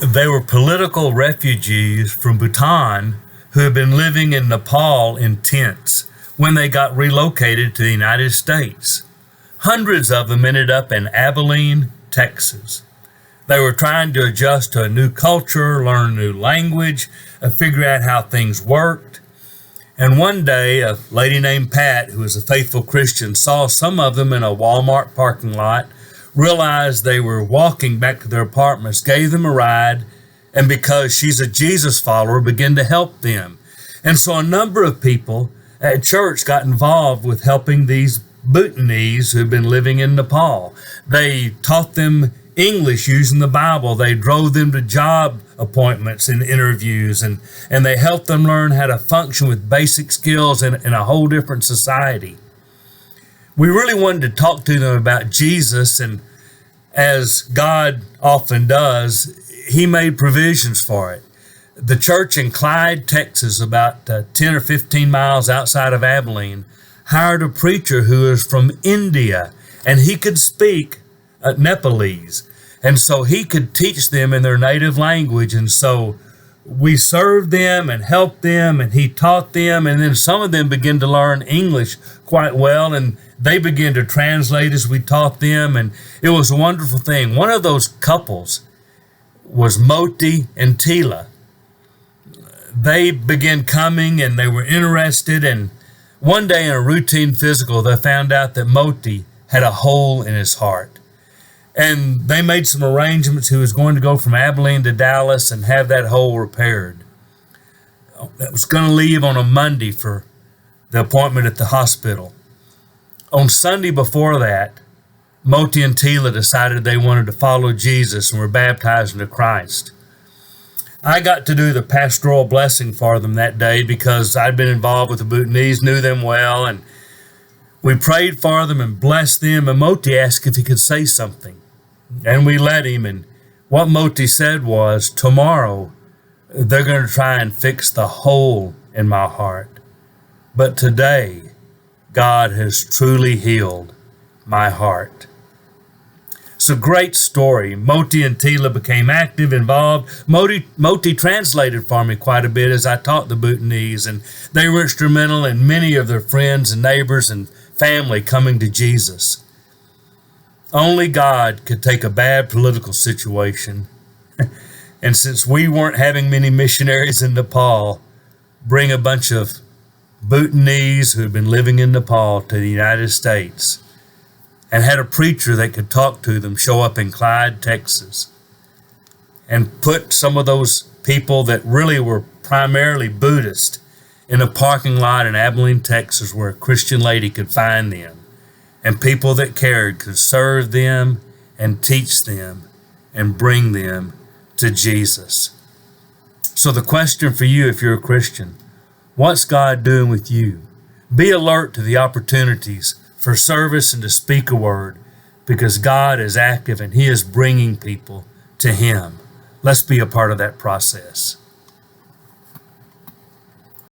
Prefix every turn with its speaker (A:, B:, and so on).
A: They were political refugees from Bhutan who had been living in Nepal in tents when they got relocated to the United States. Hundreds of them ended up in Abilene, Texas. They were trying to adjust to a new culture, learn a new language, figure out how things worked. And one day, a lady named Pat, who was a faithful Christian, saw some of them in a Walmart parking lot, realized they were walking back to their apartments, gave them a ride, and because she's a Jesus follower, began to help them. And so a number of people at church got involved with helping these Bhutanese who'd been living in Nepal. They taught them English using the Bible. They drove them to job appointments and interviews, and they helped them learn how to function with basic skills in a whole different society. We really wanted to talk to them about Jesus, and as God often does, He made provisions for it. The church in Clyde, Texas, about 10 or 15 miles outside of Abilene, hired a preacher who is from India, and he could speak Nepalese. And so he could teach them in their native language. And so we served them and helped them, and he taught them. And then some of them began to learn English quite well, and they began to translate as we taught them. And it was a wonderful thing. One of those couples was Moti and Tila. They began coming, and they were interested. And one day in a routine physical, they found out that Moti had a hole in his heart. And they made some arrangements. He was going to go from Abilene to Dallas and have that hole repaired. That was going to leave on a Monday for the appointment at the hospital. On Sunday before that, Moti and Tila decided they wanted to follow Jesus and were baptized into Christ. I got to do the pastoral blessing for them that day because I'd been involved with the Bhutanese, knew them well, and we prayed for them and blessed them, and Moti asked if he could say something. And we let him, and what Moti said was, tomorrow they're going to try and fix the hole in my heart. But today, God has truly healed my heart. It's a great story. Moti and Tila became active, involved. Moti translated for me quite a bit as I taught the Bhutanese, and they were instrumental in many of their friends and neighbors and family coming to Jesus. Only God could take a bad political situation, and since we weren't having many missionaries in Nepal, bring a bunch of Bhutanese who had been living in Nepal to the United States, and had a preacher that could talk to them show up in Clyde, Texas, and put some of those people that really were primarily Buddhist in a parking lot in Abilene, Texas, where a Christian lady could find them. And people that cared could serve them and teach them and bring them to Jesus. So the question for you, if you're a Christian, what's God doing with you? Be alert to the opportunities for service and to speak a word, because God is active and He is bringing people to Him. Let's be a part of that process.